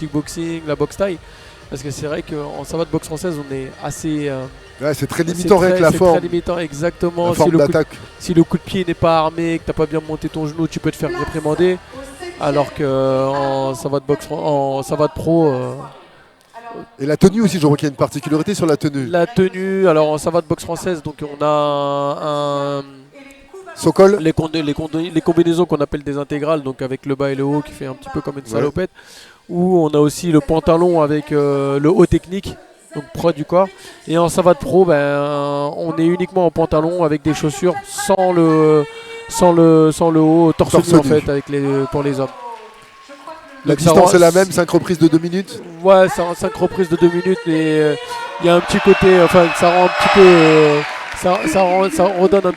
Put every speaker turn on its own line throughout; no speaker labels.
kickboxing, la boxe thaï. Parce que c'est vrai qu'en savate boxe française, on est assez.
Ouais, c'est très limitant avec la forme.
C'est très limitant, exactement.
La forme d'attaque.
Si le coup de pied n'est pas armé, que tu n'as pas bien monté ton genou, tu peux te faire réprimander. Alors qu'en savate boxe, en savate pro.
Et la tenue aussi, je vois qu'il y a une particularité sur la tenue.
La tenue, alors en savate boxe française, donc on a
Sokol.
Les combinaisons qu'on appelle des intégrales, donc avec le bas et le haut qui fait un petit peu comme une salopette. Où on a aussi le pantalon avec le haut technique, donc proche du corps. Et en savate pro, on est uniquement en pantalon avec des chaussures sans le haut, torse nu en fait, pour les hommes.
La distance est la même, 5 reprises de 2 minutes.
Ouais, c'est 5 reprises de 2 minutes, mais il y a un petit côté, enfin ça rend un petit peu, ça redonne un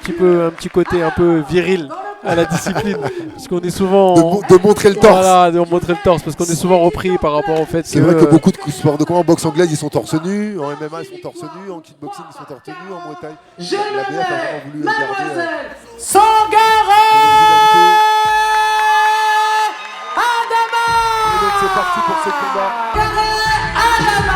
petit côté un peu viril à la discipline, parce qu'on est souvent
de montrer le torse.
Voilà, de montrer le torse, parce qu'on est souvent repris par rapport au fait.
C'est vrai que beaucoup de sports de combat en boxe anglaise ils sont torse nu, en MMA ils sont torse nu, en kickboxing ils sont torse nu, en Muay Thai.
Je
la BF a vraiment voulu
Mademoiselle Sangaré Adama.
Et donc c'est parti pour ce combat.
Adama.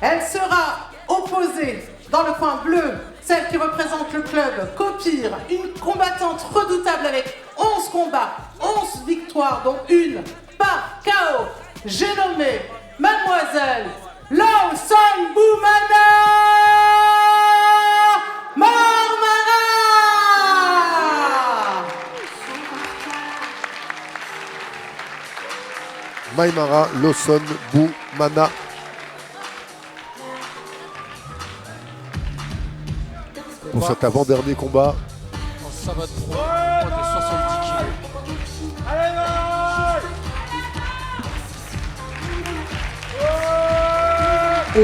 Elle sera opposée dans le coin bleu, celle qui représente le club Copire, une combattante redoutable avec 11 combats, 11 victoires, dont une par KO. J'ai nommé Mademoiselle Lawson Boumana Marmara.
Maïmara Lawson Boumana. Pour cet avant-dernier combat.
En savate pro, moins de 70 kilos.
Allez,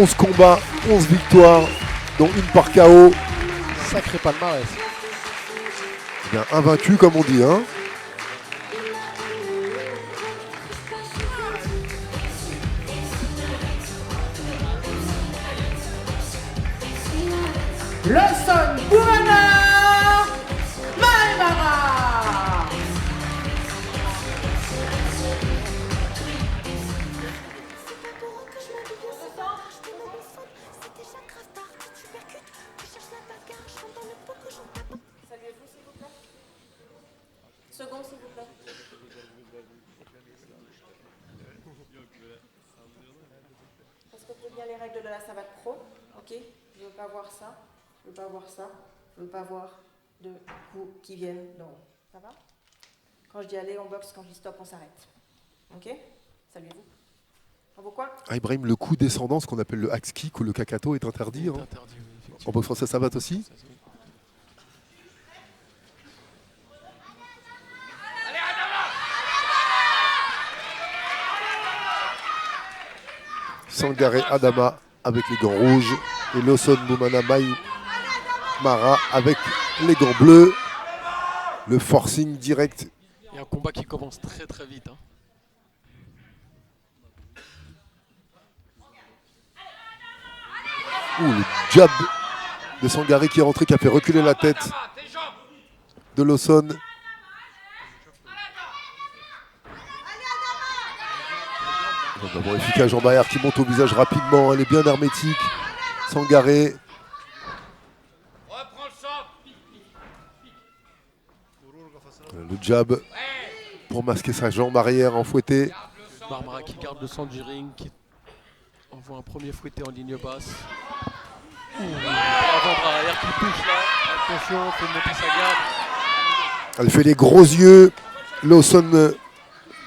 11 combats, 11 victoires, dont une par KO.
Sacré palmarès.
Bien invaincu comme on dit, hein.
Lawson Boumana Maïmara.
Second, s'il vous plaît. Respectez bien les règles de la savate pro, ok? Je ne veux pas voir ça, je ne veux pas voir ça, je ne veux pas voir de coups qui viennent d'en haut. Ça va? Quand je dis aller, on boxe, quand je dis stop, on s'arrête. Ok? Saluez-vous. Bravo quoi?
Ah, Ibrahim, le coup descendant, ce qu'on appelle le axe kick ou le kakato est interdit. Hein. En boxe française savate aussi. Sangaré Adama avec les gants rouges et Lawson Boumana Maïmara avec les gants bleus. Le forcing direct.
Il y a un combat qui commence très très vite. Hein.
Le jab de Sangaré qui est rentré, qui a fait reculer la tête de Lawson. D'abord efficace Jean Barrière qui monte au visage rapidement, elle est bien hermétique. Sangaré. Le jab pour masquer sa jambe arrière en fouetté.
Barbara qui garde le centre du ring, qui envoie un premier fouetté en ligne basse. Avant-bras arrière qui touche là. Attention, il faut monter sa garde.
Elle fait les gros yeux. Lawson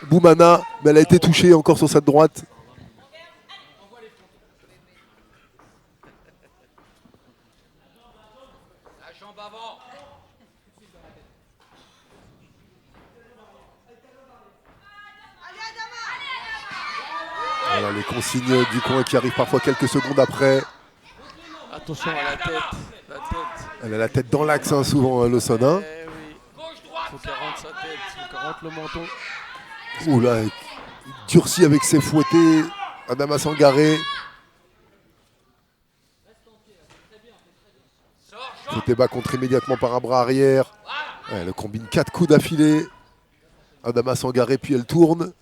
Boumana, mais elle a été touchée encore sur sa droite.
La jambe avant.
Voilà les consignes du coin qui arrivent parfois quelques secondes après.
Attention à la tête.
Elle a la tête dans l'axe hein, souvent, Lawson. Hein.
Oui. Il faut qu'elle rentre sa tête, il faut qu'elle rentre le menton.
Ouh là, il durcit avec ses fouettés. Adama Sangaré. Côté bas contre immédiatement par un bras arrière. Ouais, elle combine 4 coups d'affilée. Adama Sangaré, puis elle tourne.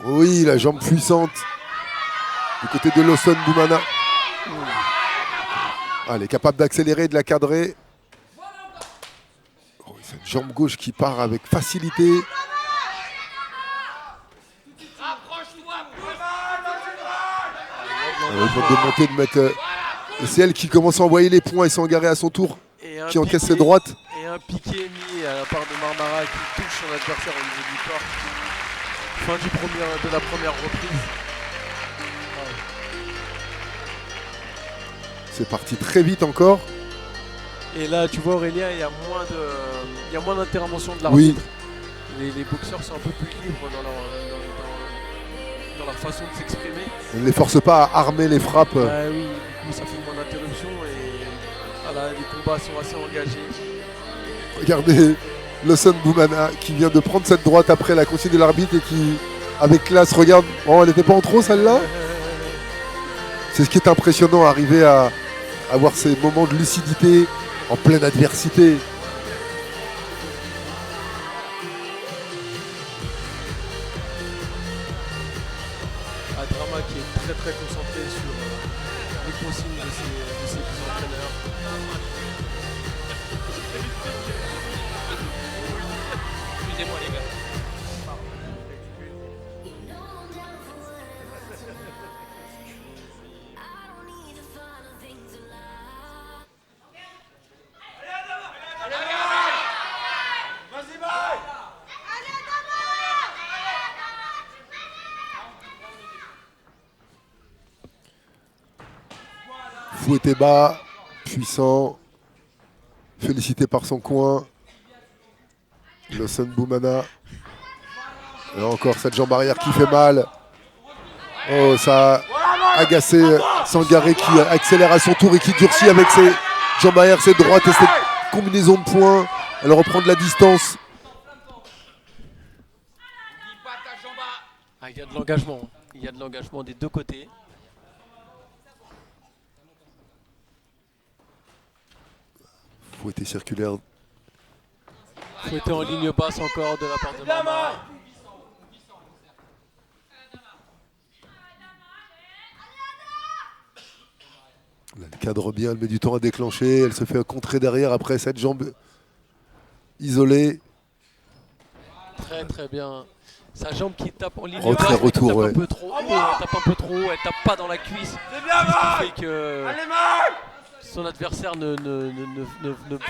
Oui, la jambe puissante du côté de Lawson Boumana. Ah, elle est capable d'accélérer, de la cadrer. Oh, cette jambe gauche qui part avec facilité. Elle demande de monter, de mettre. Et c'est elle qui commence à envoyer les points et Sangaré à son tour, qui encaisse ses droites.
Et un piqué mis à la part de Marmara qui touche son adversaire au niveau du corps. Fin de la première reprise.
C'est parti très vite encore.
Et là, tu vois Aurélien, il y a moins d'intervention de l'arbitre. Oui. Les boxeurs sont un peu plus libres dans leur façon de s'exprimer.
On ne les force pas à armer les frappes.
Ah oui, du coup ça fait moins d'interruption et voilà, les combats sont assez engagés.
Regardez Lawson Boumana qui vient de prendre cette droite après la consigne de l'arbitre et qui, avec classe, regarde. Oh, elle n'était pas en trop celle-là. C'est ce qui est impressionnant, arriver à avoir ces moments de lucidité en pleine adversité.
Drama qui est très très concentré sur les consignes de ses entraîneurs. Excusez-moi les gars.
Fouetté bas, puissant, félicité par son coin. Lawson Boumana. Et encore cette jambe arrière qui fait mal. Oh, ça a agacé Sangaré qui accélère à son tour et qui durcit avec ses jambes arrière, ses droites et cette combinaison de points. Elle reprend de la distance.
Il y a de l'engagement. Il y a de l'engagement des deux côtés.
Fouetté circulaire.
Fouetté en ligne basse encore de la part de Marmara.
Elle cadre bien, elle met du temps à déclencher. Elle se fait contrer derrière après cette jambe isolée.
Très très bien. Sa jambe qui tape en ligne
Retrait,
basse,
retour,
elle tape
ouais.
un peu trop haut, elle tape un peu trop haut, elle tape pas dans la cuisse. Ce qui fait que son adversaire ne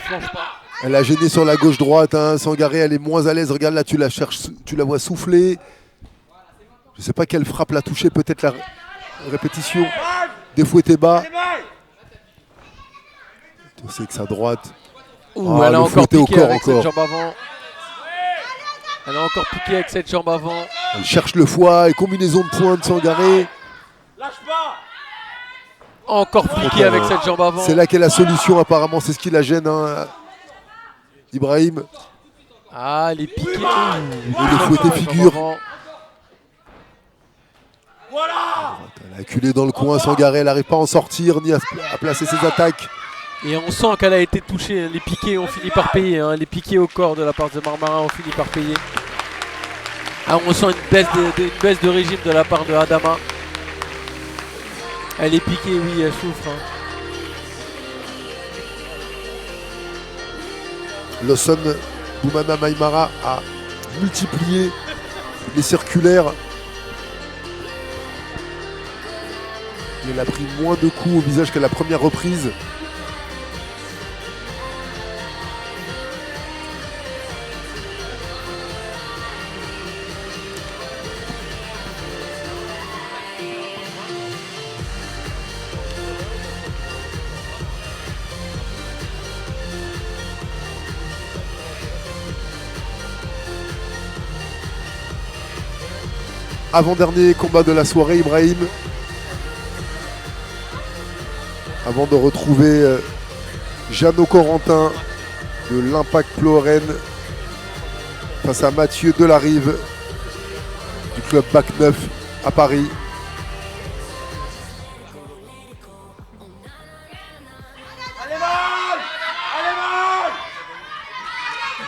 flanche pas.
Elle a gêné sur la gauche-droite, hein. Sangaré, elle est moins à l'aise. Regarde là, tu la cherches, tu la vois souffler. Je ne sais pas quelle frappe l'a touché, peut-être la répétition. Défouetté bas. Tu sais que sa droite.
Elle a encore piqué
au corps
avec cette jambe avant. Elle a encore piqué avec cette jambe avant.
Elle cherche le foie et combinaison de points de Sangaré.
Lâche pas.
Encore piqué avec cette jambe avant.
C'est là qu'est la solution apparemment, c'est ce qui la gêne, hein. Ibrahim.
Ah, les piqués.
Et le fouetté figure.
Voilà.
Elle a acculé dans le coin, Sangaré, elle n'arrive pas à en sortir ni à placer ses attaques.
Et on sent qu'elle a été touchée. Les piqués ont fini par payer. Hein. Les piqués au corps de la part de Marmara ont fini par payer. Ah, on sent une baisse de régime de la part de Adama. Elle est piquée, oui, elle souffre. Hein.
Lawson Boumana Maïmara a multiplié les circulaires. Et elle a pris moins de coups au visage qu'à la première reprise. Avant-dernier combat de la soirée, Ibrahim. Avant de retrouver Jeannot Corentin de l'Impact Ploren face à Mathieu Delarive du club Bac 9 à Paris.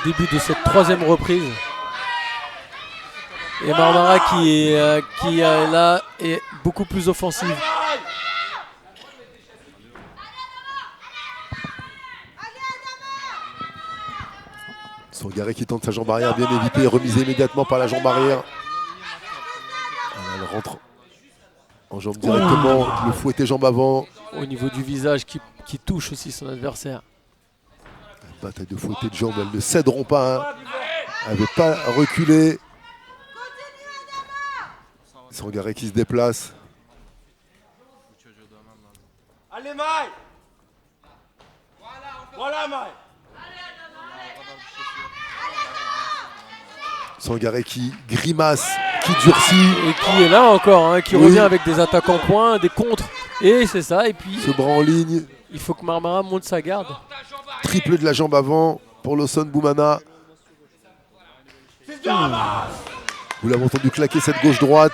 début de cette troisième reprise. Et Marmara qui là est beaucoup plus offensive.
Sangaré qui tente sa jambe arrière, bien évité, remisé immédiatement par la jambe arrière. Elle rentre en jambe directement, le fouetté jambe avant.
Au niveau du visage qui touche aussi son adversaire.
Bataille de fouetté de jambes, elles ne céderont pas. Hein. Elle ne veut pas reculer. Sangaré qui se déplace.
Allez, Maï. Voilà, Maï.
Sangaré qui grimace, qui durcit.
Et qui est là encore, hein, qui
Oui.
revient avec des attaques en points, des contres. Et c'est ça, et puis
Ce bras en ligne.
il faut que Marmara monte sa garde.
Triple de la jambe avant pour Lawson Boumana. Vous l'avez entendu claquer cette gauche-droite.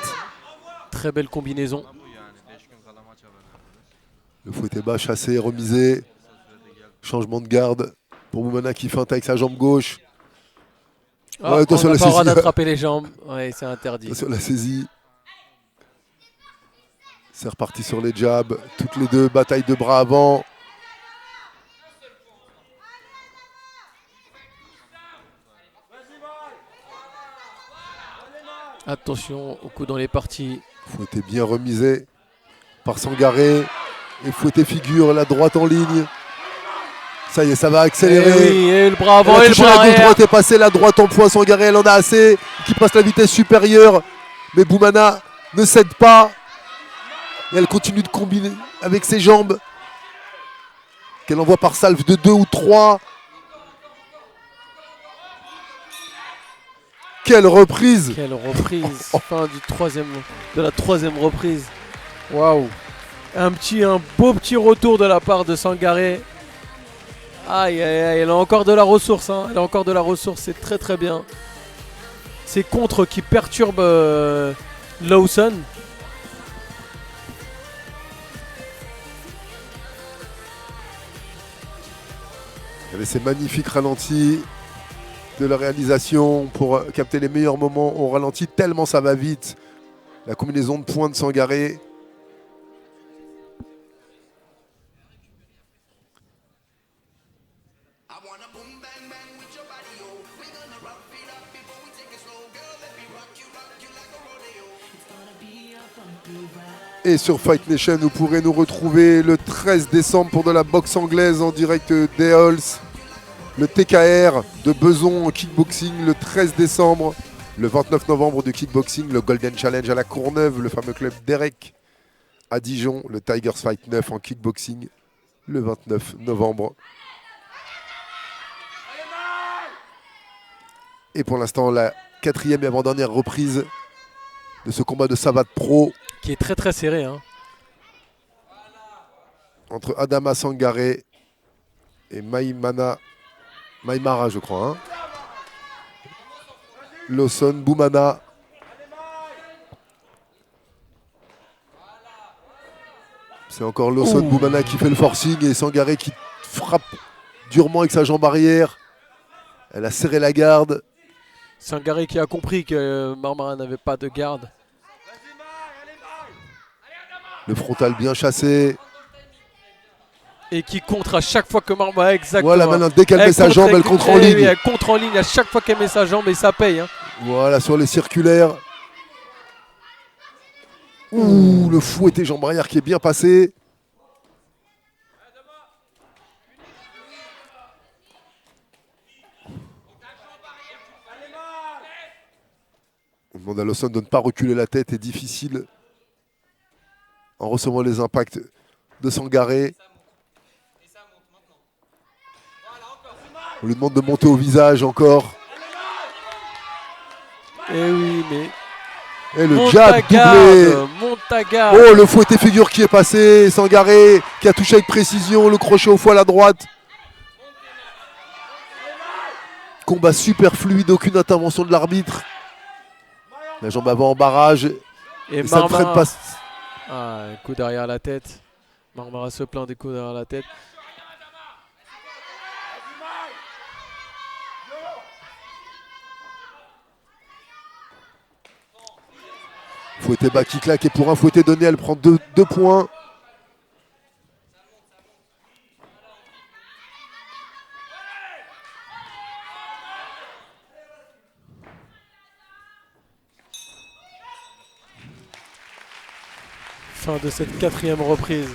Très belle combinaison.
Le fouetté bas, chassé, remisé. Changement de garde pour Boumana qui feinte avec sa jambe gauche.
Ah,
Ouais,
on
attention,
n'a
la
pas le droit
saisie.
d'attraper les jambes. Ouais, c'est interdit.
Attention la saisie. C'est reparti sur les jabs. Toutes les deux, bataille de bras avant.
Attention au coup dans les parties.
Fouetté bien remisé par Sangaré. Et fouetté figure, la droite en ligne. Ça y est, ça va accélérer.
Et oui, et le bras
Elle
avant
a
et le
touché
bras
la gauche
arrière.
droite est passée, la droite en poids. Sangaré, elle en a assez. Qui passe la vitesse supérieure. Mais Boumana ne cède pas. Et elle continue de combiner avec ses jambes. Qu'elle envoie par salve de 2 ou 3. Quelle reprise!
Quelle reprise. Fin de la troisième reprise. Waouh. Un beau petit retour de la part de Sangaré. Aïe, aïe, aïe, elle a encore de la ressource. Hein. Elle a encore de la ressource, c'est très très bien. Ces contres qui perturbent Lawson.
Il y avait ces magnifiques ralentis de la réalisation pour capter les meilleurs moments au ralenti, tellement ça va vite. La combinaison de points de Sangaré. Et sur Fight Nation, vous pourrez nous retrouver le 13 décembre pour de la boxe anglaise en direct des Halls. Le TKR de Beson en kickboxing le 13 décembre. Le 29 novembre du kickboxing, le Golden Challenge à la Courneuve, le fameux club d'Erek à Dijon. Le Tigers Fight 9 en kickboxing le 29 novembre. Et pour l'instant, la quatrième et avant-dernière reprise de ce combat de savate pro.
Qui est très très serré. Hein.
Entre Adama Sangaré et Maïmara, je crois. Hein. Lawson Boumana. C'est encore Lawson Boumana qui fait le forcing et Sangaré qui frappe durement avec sa jambe arrière. Elle a serré la garde.
Sangaré qui a compris que Marmara n'avait pas de garde.
Le frontal bien chassé.
Et qui contre à chaque fois que Marmara, exactement.
Voilà, maintenant, dès qu'elle met sa jambe, elle contre en ligne.
Oui, elle contre en ligne à chaque fois qu'elle met sa jambe et ça paye. Hein.
Voilà, sur les circulaires. Ouh, le fouetté jambe arrière qui est bien passé. On demande à Lawson de ne pas reculer la tête, est difficile en recevant les impacts de Sangaré. On lui demande de monter au visage encore.
Et oui, mais.
Et le
Monte
jab
ta
doublé.
garde, monte ta garde.
Oh, le fouetté figure qui est passé. Sangaré qui a touché avec précision. Le crochet au foie à la droite. Combat super fluide, aucune intervention de l'arbitre. La jambe avant en barrage.
Et
ça ne freine
Marmara.
pas.
Ah, un coup derrière la tête. Marmara se plaint des coups derrière la tête.
Fouetté bas qui claque et pour un fouetté donné, elle prend 2 points.
Fin de cette 4e reprise.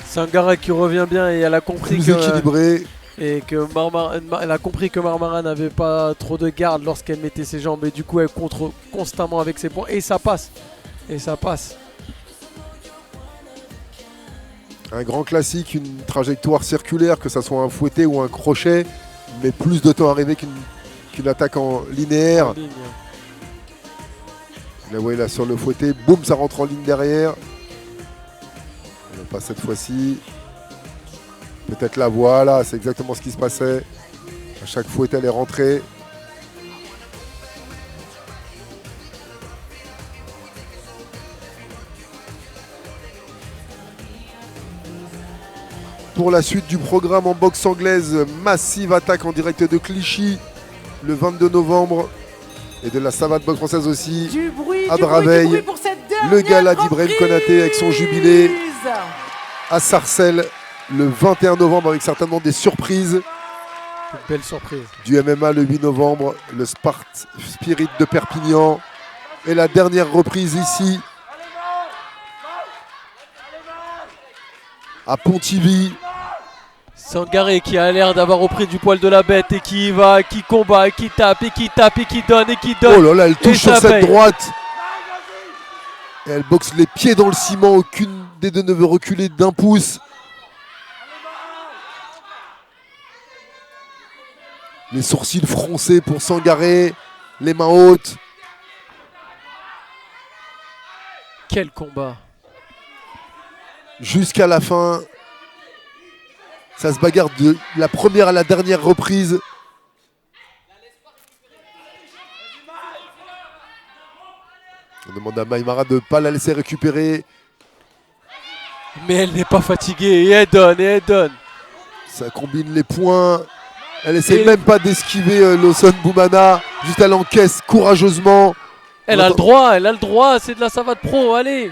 Sangara qui revient bien et elle a compris
Plus
que,
équilibré.
et que elle a compris que Marmara n'avait pas trop de garde lorsqu'elle mettait ses jambes et du coup elle contre constamment avec ses points et ça passe. Et ça passe.
Un grand classique, une trajectoire circulaire, que ça soit un fouetté ou un crochet, mais plus de temps arrivé qu'une attaque en linéaire.
En ligne.
Là, voyez là sur le fouetté, boum, ça rentre en ligne derrière. Non, pas cette fois-ci. Peut-être là, voilà, c'est exactement ce qui se passait. À chaque fouetté, elle est rentrée. Pour la suite du programme en boxe anglaise, massive attaque en direct de Clichy le 22 novembre. Et de la savate boxe française aussi.
Du bruit,
à
du
Draveil,
bruit pour cette
le gala
dernière
d'Ibrahim
reprise.
Konaté avec son jubilé. À Sarcelles le 21 novembre avec certainement des surprises.
Une belle surprise.
Du MMA le 8 novembre, le Spirit de Perpignan. Et la dernière reprise ici à Pontivy.
Sangaré qui a l'air d'avoir repris du poil de la bête et qui y va, qui combat, qui tape et qui tape et qui donne et qui donne.
Oh là là, elle touche
Et
sur
ça
cette
paye.
droite. Et elle boxe les pieds dans le ciment. Aucune des deux ne veut reculer d'un pouce. Les sourcils froncés pour Sangaré. Les mains hautes.
Quel combat.
Jusqu'à la fin. Ça se bagarre de la première à la dernière reprise. On demande à Maïmara de ne pas la laisser récupérer.
Mais elle n'est pas fatiguée et elle donne et elle donne.
Ça combine les points. Elle essaie
Et-
même pas d'esquiver Lawson Boumana. Juste elle encaisse courageusement.
Elle a le droit, c'est de la savate pro, allez.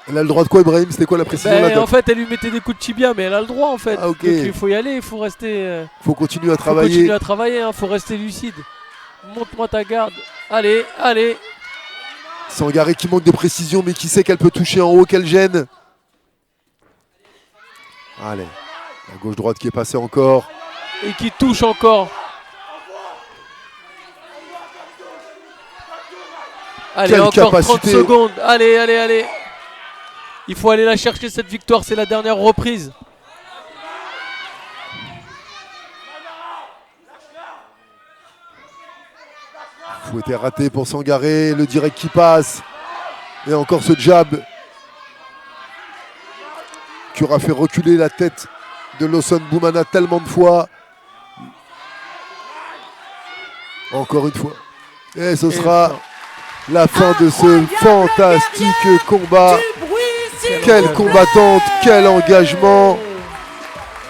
Elle a le droit de quoi, Ibrahim? C'était quoi la précision
Ben,
là
en fait, elle lui mettait des coups de tibia, mais elle a le droit en fait.
Ah, ok.
Donc, il faut y aller, il faut rester.
Faut continuer à
Faut
travailler.
continuer à travailler, hein, faut rester lucide. Monte-moi ta garde. Allez, allez.
Sangaré qui manque de précision, mais qui sait qu'elle peut toucher en haut, qu'elle gêne. Allez. La gauche-droite qui est passée encore.
Et qui touche encore. Allez,
Quelle
encore 30
capacité.
secondes. Allez, allez, allez. Il faut aller la chercher cette victoire, c'est la dernière reprise.
Fouetté raté pour Sangaré. Le direct qui passe. Et encore ce jab qui aura fait reculer la tête de Lawson Boumana tellement de fois. Encore une fois. Et ce sera la fin de ce fantastique combat.
Du bruit, s'il vous
Quelle
plaît.
combattante, quel engagement.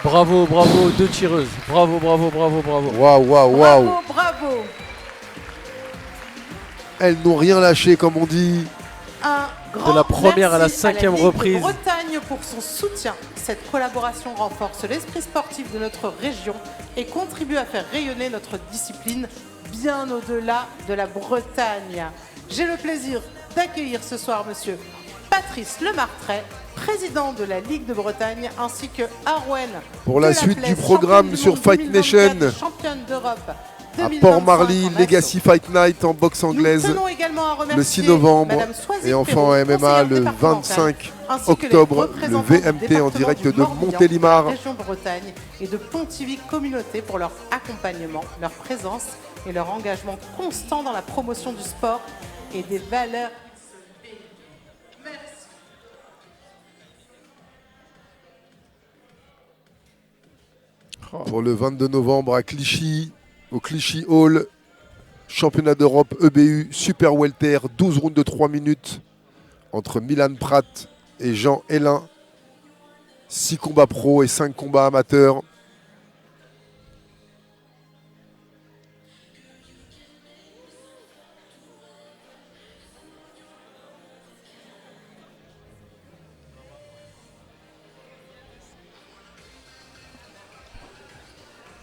Bravo, bravo, deux tireuses. Bravo, bravo, bravo, bravo.
Waouh, waouh, waouh.
Bravo, bravo.
Elles n'ont rien lâché, comme on dit.
Un grand
De la première à la
merci
5e
Ligue de
reprise.
Bretagne pour son soutien. Cette collaboration renforce l'esprit sportif de notre région et contribue à faire rayonner notre discipline bien au-delà de la Bretagne. J'ai le plaisir d'accueillir ce soir monsieur Patrice Lemartret, président de la Ligue de Bretagne, ainsi que Arwen
Pour la suite du programme sur Fight Nation,
championne d'Europe
à
2025
Port-Marly,
en
Legacy Fight Night en boxe
Nous
anglaise
tenons également à remercier
le 6 novembre
Madame Soisy
et enfin
Perrault,
en MMA
conseillère
le
départementale,
25
ainsi que les
octobre, le
représentants du
VMT en
département
direct
du
de
Morbihan,
Montélimar.
de la région Bretagne et de Pontivy Communauté pour leur accompagnement, leur présence et leur engagement constant dans la promotion du sport et des valeurs.
Pour le 22 novembre à Clichy, au Clichy Hall, championnat d'Europe EBU Super Welter, 12 rounds de 3 minutes entre Milan Pratt et Jean Hélin. 6 combats pro et 5 combats amateurs.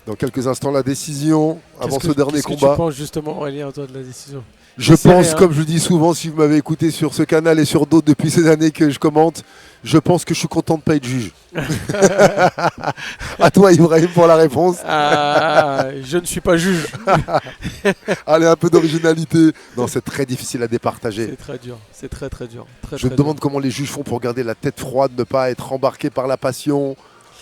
Dans quelques instants, la décision avant ce dernier
qu'est-ce que
combat.
tu penses justement, Aurélien, toi, de la décision?
Je
C'est
pense,
serré, hein.
comme je dis souvent, si vous m'avez écouté sur ce canal et sur d'autres depuis ces années que je commente, je pense que je suis content de ne pas être juge. À toi, Ibrahim, pour la réponse.
Je ne suis pas juge.
Allez, un peu d'originalité. Non, c'est très difficile à départager.
C'est très dur. C'est très très dur. Très,
Je me
très
demande
dur.
comment les juges font pour garder la tête froide, ne pas être embarqué par la passion,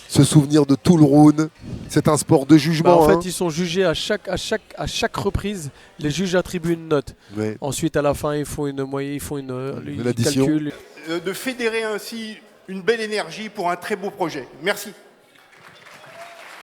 se souvenir de tout le round. C'est un sport de
Bah,
jugement.
en fait,
hein.
ils sont jugés à chaque reprise. Les juges attribuent une note.
Ouais.
Ensuite, à la fin, ils font une moyenne, ils font une
addition.
calcul.
De fédérer ainsi une belle énergie pour un très beau projet. Merci.